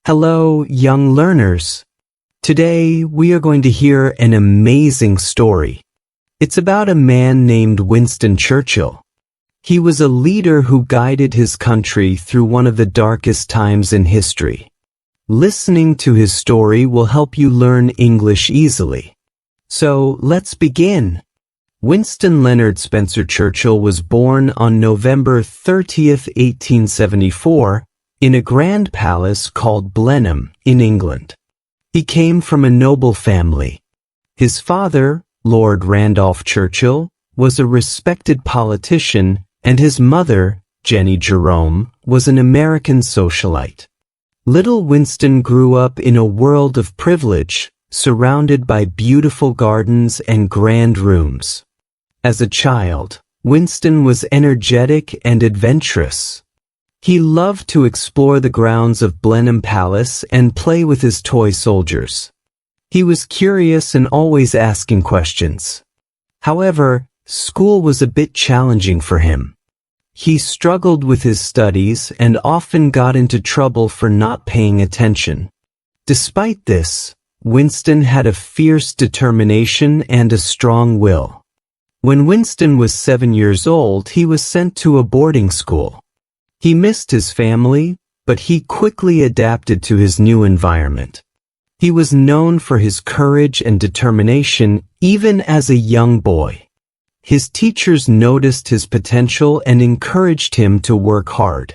Hello, young learners. Today, we are going to hear an amazing story. It's about a man named Winston Churchill. He was a leader who guided his country through one of the darkest times in history. Listening to his story will help you learn English easily. So, let's begin. Winston Leonard Spencer Churchill was born on November 30th, 1874, in a grand palace called Blenheim, in England. He came from a noble family. His father, Lord Randolph Churchill, was a respected politician, and his mother, Jenny Jerome, was an American socialite. Little Winston grew up in a world of privilege, surrounded by beautiful gardens and grand rooms. As a child, Winston was energetic and adventurous. He loved to explore the grounds of Blenheim Palace and play with his toy soldiers. He was curious and always asking questions. However, school was a bit challenging for him. He struggled with his studies and often got into trouble for not paying attention. Despite this, Winston had a fierce determination and a strong will. When Winston was 7 years old, he was sent to a boarding school. He missed his family, but he quickly adapted to his new environment. He was known for his courage and determination even as a young boy. His teachers noticed his potential and encouraged him to work hard.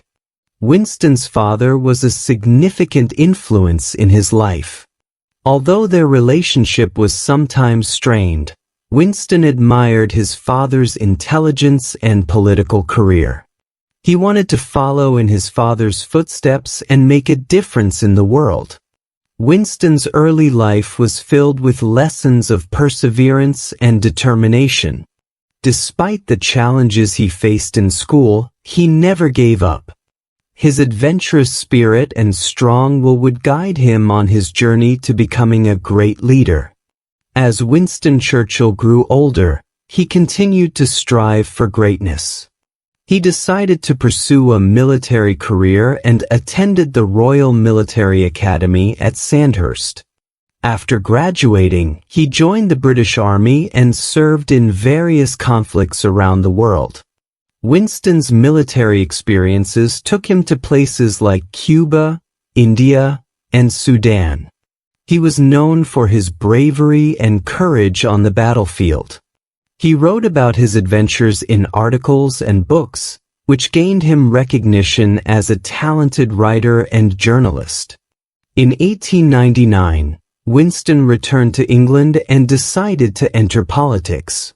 Winston's father was a significant influence in his life. Although their relationship was sometimes strained, Winston admired his father's intelligence and political career. He wanted to follow in his father's footsteps and make a difference in the world. Winston's early life was filled with lessons of perseverance and determination. Despite the challenges he faced in school, he never gave up. His adventurous spirit and strong will would guide him on his journey to becoming a great leader. As Winston Churchill grew older, he continued to strive for greatness. He decided to pursue a military career and attended the Royal Military Academy at Sandhurst. After graduating, he joined the British Army and served in various conflicts around the world. Winston's military experiences took him to places like Cuba, India, and Sudan. He was known for his bravery and courage on the battlefield. He wrote about his adventures in articles and books, which gained him recognition as a talented writer and journalist. In 1899, Winston returned to England and decided to enter politics.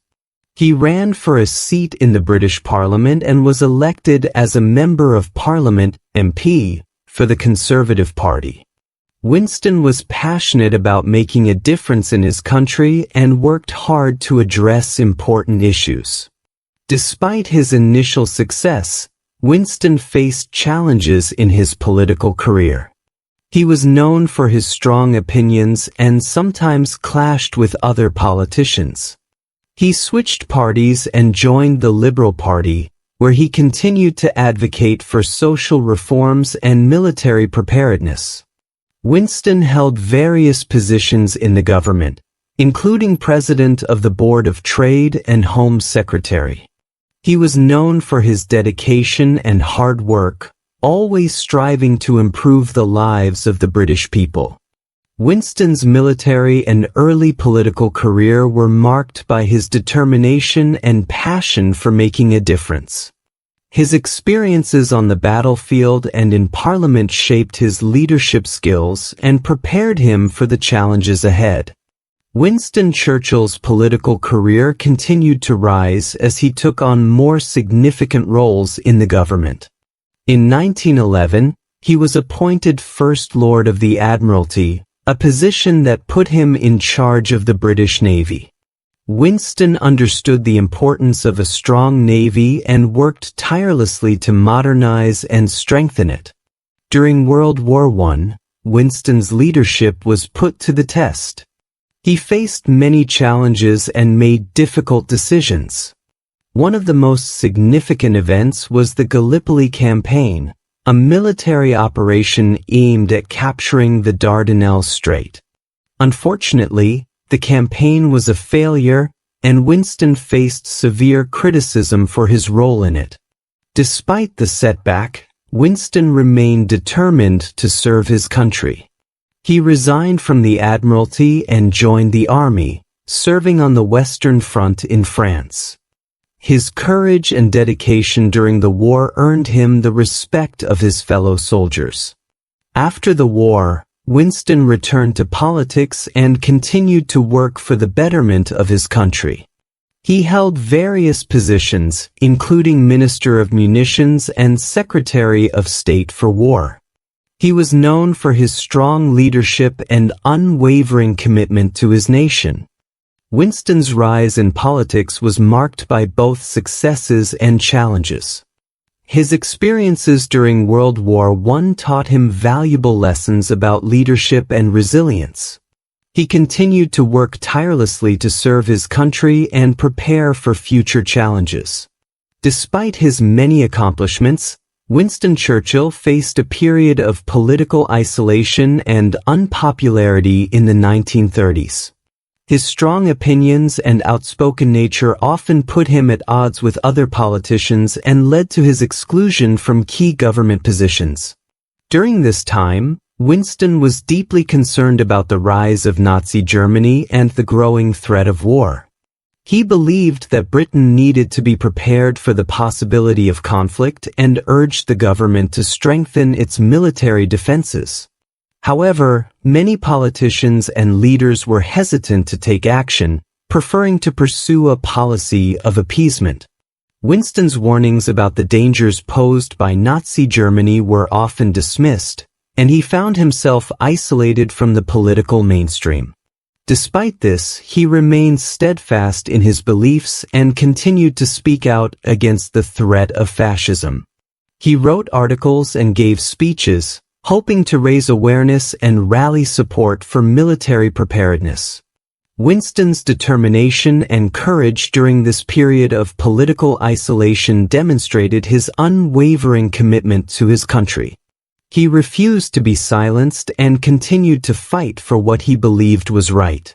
He ran for a seat in the British Parliament and was elected as a Member of Parliament, MP, for the Conservative Party. Winston was passionate about making a difference in his country and worked hard to address important issues. Despite his initial success, Winston faced challenges in his political career. He was known for his strong opinions and sometimes clashed with other politicians. He switched parties and joined the Liberal Party, where he continued to advocate for social reforms and military preparedness. Winston held various positions in the government, including President of the Board of Trade and Home Secretary. He was known for his dedication and hard work, always striving to improve the lives of the British people. Winston's military and early political career were marked by his determination and passion for making a difference. His experiences on the battlefield and in Parliament shaped his leadership skills and prepared him for the challenges ahead. Winston Churchill's political career continued to rise as he took on more significant roles in the government. In 1911, he was appointed First Lord of the Admiralty, a position that put him in charge of the British Navy. Winston understood the importance of a strong navy and worked tirelessly to modernize and strengthen it. During World War I, Winston's leadership was put to the test. He faced many challenges and made difficult decisions. One of the most significant events was the Gallipoli campaign, a military operation aimed at capturing the Dardanelles Strait. Unfortunately, the campaign was a failure, and Winston faced severe criticism for his role in it. Despite the setback, Winston remained determined to serve his country. He resigned from the Admiralty and joined the army, serving on the Western Front in France. His courage and dedication during the war earned him the respect of his fellow soldiers. After the war, Winston returned to politics and continued to work for the betterment of his country. He held various positions, including Minister of Munitions and Secretary of State for War. He was known for his strong leadership and unwavering commitment to his nation. Winston's rise in politics was marked by both successes and challenges. His experiences during World War I taught him valuable lessons about leadership and resilience. He continued to work tirelessly to serve his country and prepare for future challenges. Despite his many accomplishments, Winston Churchill faced a period of political isolation and unpopularity in the 1930s. His strong opinions and outspoken nature often put him at odds with other politicians and led to his exclusion from key government positions. During this time, Winston was deeply concerned about the rise of Nazi Germany and the growing threat of war. He believed that Britain needed to be prepared for the possibility of conflict and urged the government to strengthen its military defenses. However, many politicians and leaders were hesitant to take action, preferring to pursue a policy of appeasement. Winston's warnings about the dangers posed by Nazi Germany were often dismissed, and he found himself isolated from the political mainstream. Despite this, he remained steadfast in his beliefs and continued to speak out against the threat of fascism. He wrote articles and gave speeches, hoping to raise awareness and rally support for military preparedness. Winston's determination and courage during this period of political isolation demonstrated his unwavering commitment to his country. He refused to be silenced and continued to fight for what he believed was right.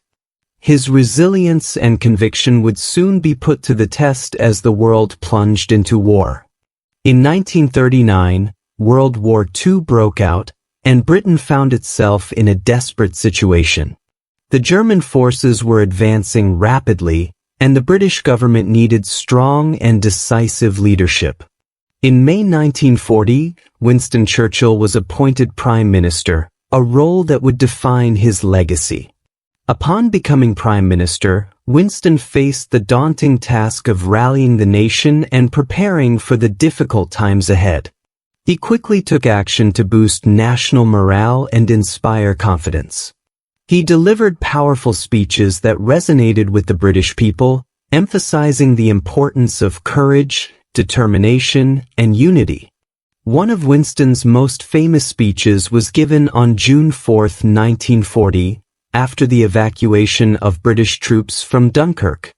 His resilience and conviction would soon be put to the test as the world plunged into war. In 1939, World War II broke out, and Britain found itself in a desperate situation. The German forces were advancing rapidly, and the British government needed strong and decisive leadership. In May 1940, Winston Churchill was appointed Prime Minister, a role that would define his legacy. Upon becoming Prime Minister, Winston faced the daunting task of rallying the nation and preparing for the difficult times ahead. He quickly took action to boost national morale and inspire confidence. He delivered powerful speeches that resonated with the British people, emphasizing the importance of courage, determination, and unity. One of Winston's most famous speeches was given on June 4, 1940, after the evacuation of British troops from Dunkirk.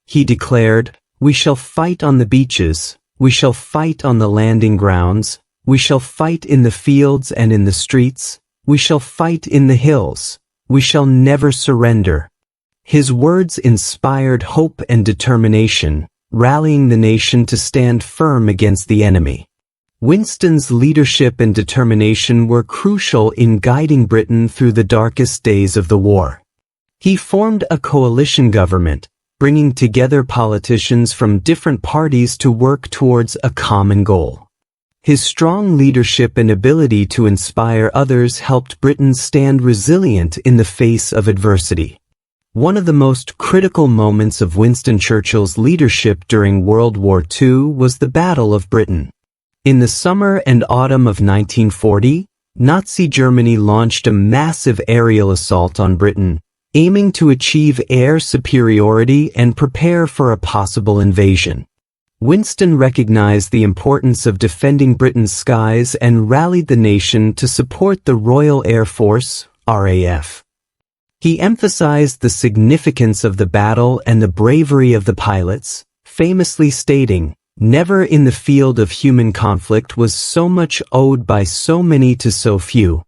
He declared, "We shall fight on the beaches, we shall fight on the landing grounds, we shall fight in the fields and in the streets, we shall fight in the hills, we shall never surrender." His words inspired hope and determination, rallying the nation to stand firm against the enemy. Winston's leadership and determination were crucial in guiding Britain through the darkest days of the war. He formed a coalition government, bringing together politicians from different parties to work towards a common goal. His strong leadership and ability to inspire others helped Britain stand resilient in the face of adversity. One of the most critical moments of Winston Churchill's leadership during World War II was the Battle of Britain. In the summer and autumn of 1940, Nazi Germany launched a massive aerial assault on Britain, aiming to achieve air superiority and prepare for a possible invasion. Winston recognized the importance of defending Britain's skies and rallied the nation to support the Royal Air Force, RAF. He emphasized the significance of the battle and the bravery of the pilots, famously stating, Never in the field of human conflict was so much owed by so many to so few.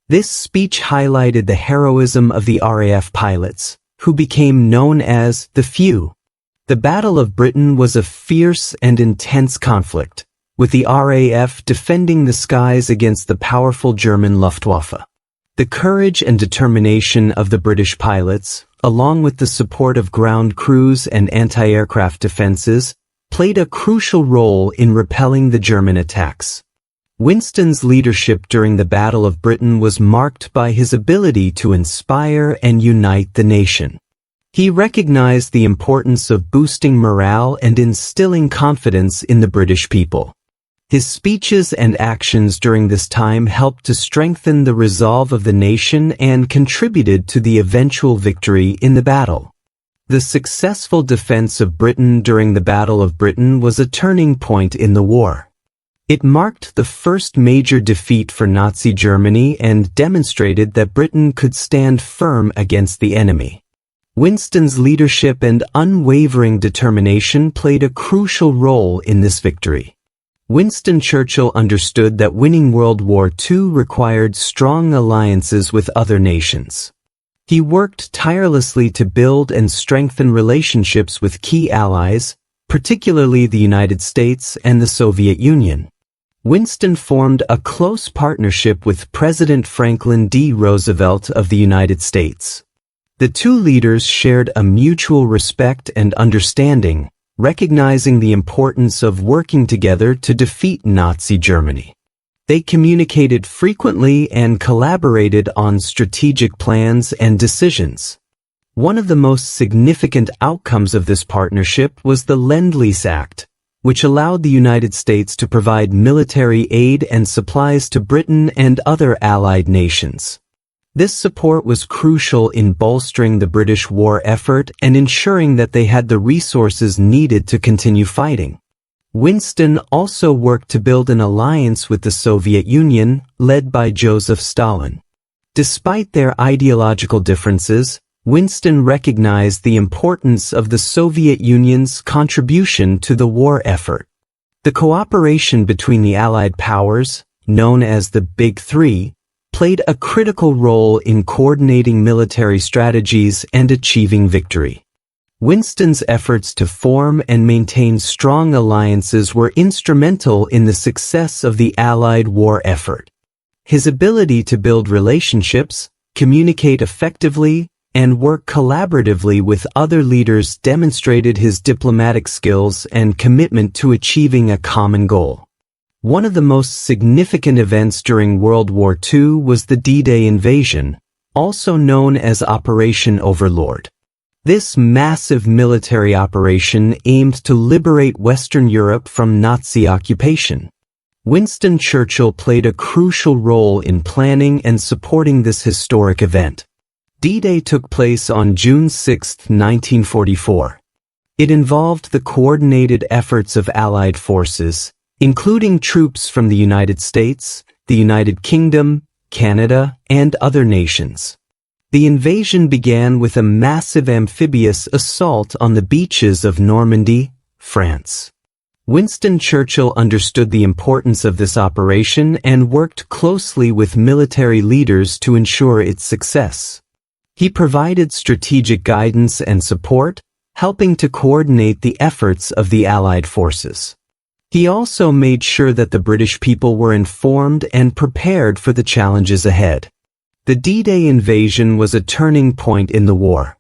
This speech highlighted the heroism of the RAF pilots, who became known as the Few. The Battle of Britain was a fierce and intense conflict, with the RAF defending the skies against the powerful German Luftwaffe. The courage and determination of the British pilots, along with the support of ground crews and anti-aircraft defenses, played a crucial role in repelling the German attacks. Winston's leadership during the Battle of Britain was marked by his ability to inspire and unite the nation. He recognized the importance of boosting morale and instilling confidence in the British people. His speeches and actions during this time helped to strengthen the resolve of the nation and contributed to the eventual victory in the battle. The successful defense of Britain during the Battle of Britain was a turning point in the war. It marked the first major defeat for Nazi Germany and demonstrated that Britain could stand firm against the enemy. Winston's leadership and unwavering determination played a crucial role in this victory. Winston Churchill understood that winning World War II required strong alliances with other nations. He worked tirelessly to build and strengthen relationships with key allies, particularly the United States and the Soviet Union. Winston formed a close partnership with President Franklin D. Roosevelt of the United States. The two leaders shared a mutual respect and understanding, recognizing the importance of working together to defeat Nazi Germany. They communicated frequently and collaborated on strategic plans and decisions. One of the most significant outcomes of this partnership was the Lend-Lease Act, which allowed the United States to provide military aid and supplies to Britain and other allied nations. This support was crucial in bolstering the British war effort and ensuring that they had the resources needed to continue fighting. Winston also worked to build an alliance with the Soviet Union, led by Joseph Stalin. Despite their ideological differences, Winston recognized the importance of the Soviet Union's contribution to the war effort. The cooperation between the Allied powers, known as the Big Three, played a critical role in coordinating military strategies and achieving victory. Winston's efforts to form and maintain strong alliances were instrumental in the success of the Allied war effort. His ability to build relationships, communicate effectively, and work collaboratively with other leaders demonstrated his diplomatic skills and commitment to achieving a common goal. One of the most significant events during World War II was the D-Day invasion, also known as Operation Overlord. This massive military operation aimed to liberate Western Europe from Nazi occupation. Winston Churchill played a crucial role in planning and supporting this historic event. D-Day took place on June 6, 1944. It involved the coordinated efforts of Allied forces, including troops from the United States, the United Kingdom, Canada, and other nations. The invasion began with a massive amphibious assault on the beaches of Normandy, France. Winston Churchill understood the importance of this operation and worked closely with military leaders to ensure its success. He provided strategic guidance and support, helping to coordinate the efforts of the Allied forces. He also made sure that the British people were informed and prepared for the challenges ahead. The D-Day invasion was a turning point in the war.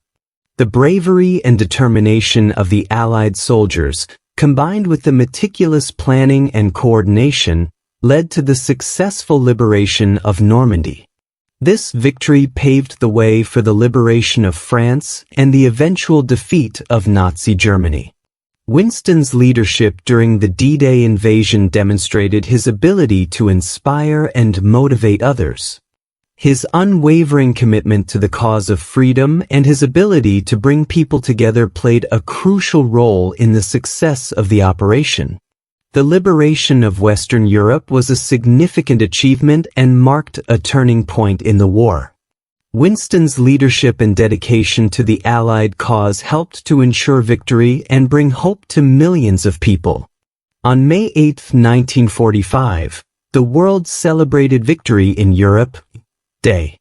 The bravery and determination of the Allied soldiers, combined with the meticulous planning and coordination, led to the successful liberation of Normandy. This victory paved the way for the liberation of France and the eventual defeat of Nazi Germany. Winston's leadership during the D-Day invasion demonstrated his ability to inspire and motivate others. His unwavering commitment to the cause of freedom and his ability to bring people together played a crucial role in the success of the operation. The liberation of Western Europe was a significant achievement and marked a turning point in the war. Winston's leadership and dedication to the Allied cause helped to ensure victory and bring hope to millions of people. On May 8, 1945, the world celebrated victory in Europe Day.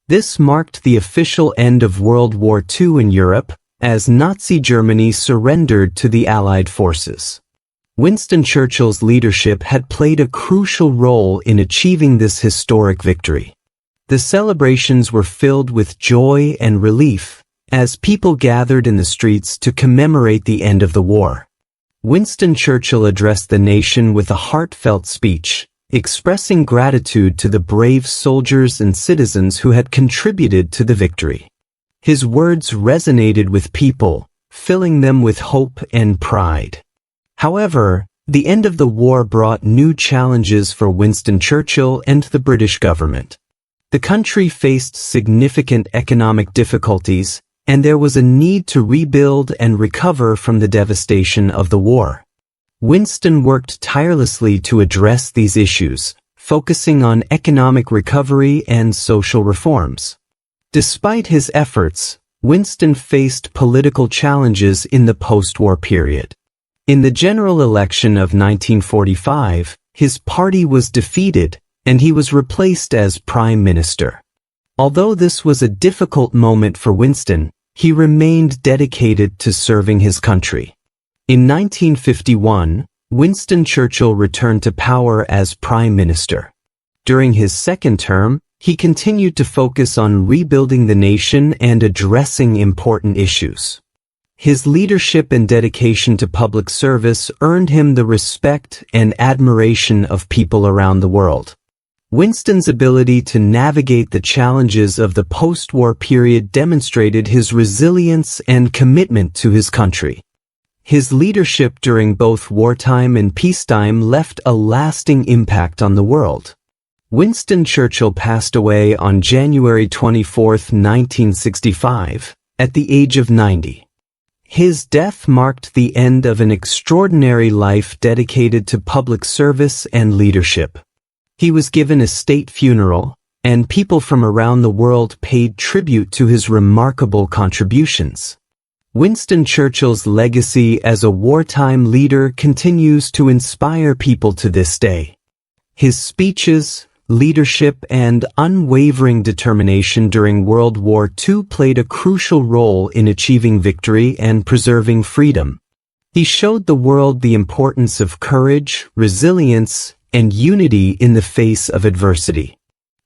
This marked the official end of World War II in Europe, as Nazi Germany surrendered to the Allied forces. Winston Churchill's leadership had played a crucial role in achieving this historic victory. The celebrations were filled with joy and relief, as people gathered in the streets to commemorate the end of the war. Winston Churchill addressed the nation with a heartfelt speech, expressing gratitude to the brave soldiers and citizens who had contributed to the victory. His words resonated with people, filling them with hope and pride. However, the end of the war brought new challenges for Winston Churchill and the British government. The country faced significant economic difficulties, and there was a need to rebuild and recover from the devastation of the war. Winston worked tirelessly to address these issues, focusing on economic recovery and social reforms. Despite his efforts, Winston faced political challenges in the post-war period. In the general election of 1945, his party was defeated, and he was replaced as Prime Minister. Although this was a difficult moment for Winston, he remained dedicated to serving his country. In 1951, Winston Churchill returned to power as Prime Minister. During his second term, he continued to focus on rebuilding the nation and addressing important issues. His leadership and dedication to public service earned him the respect and admiration of people around the world. Winston's ability to navigate the challenges of the post-war period demonstrated his resilience and commitment to his country. His leadership during both wartime and peacetime left a lasting impact on the world. Winston Churchill passed away on January 24, 1965, at the age of 90. His death marked the end of an extraordinary life dedicated to public service and leadership. He was given a state funeral, and people from around the world paid tribute to his remarkable contributions. Winston Churchill's legacy as a wartime leader continues to inspire people to this day. His speeches, leadership, and unwavering determination during World War II played a crucial role in achieving victory and preserving freedom. He showed the world the importance of courage, resilience, and unity in the face of adversity.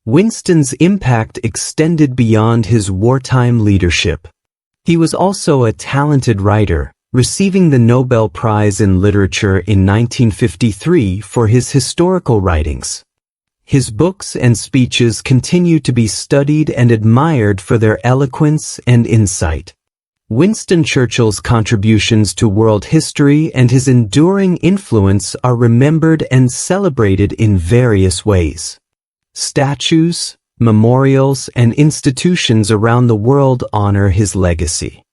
Winston's impact extended beyond his wartime leadership. He was also a talented writer, receiving the Nobel Prize in Literature in 1953 for his historical writings. His books and speeches continue to be studied and admired for their eloquence and insight. Winston Churchill's contributions to world history and his enduring influence are remembered and celebrated in various ways. Statues, memorials, and institutions around the world honor his legacy.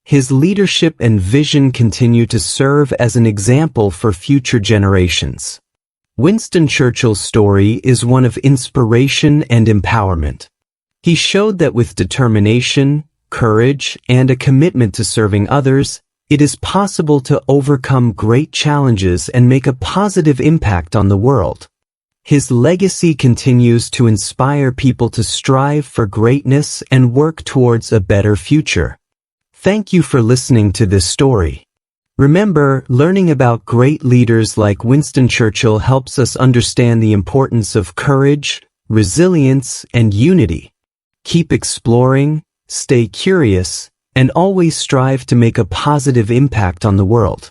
His leadership and vision continue to serve as an example for future generations. Winston Churchill's story is one of inspiration and empowerment. He showed that with determination, courage, and a commitment to serving others, it is possible to overcome great challenges and make a positive impact on the world. His legacy continues to inspire people to strive for greatness and work towards a better future. Thank you for listening to this story. Remember, learning about great leaders like Winston Churchill helps us understand the importance of courage, resilience, and unity. Keep exploring, stay curious, and always strive to make a positive impact on the world.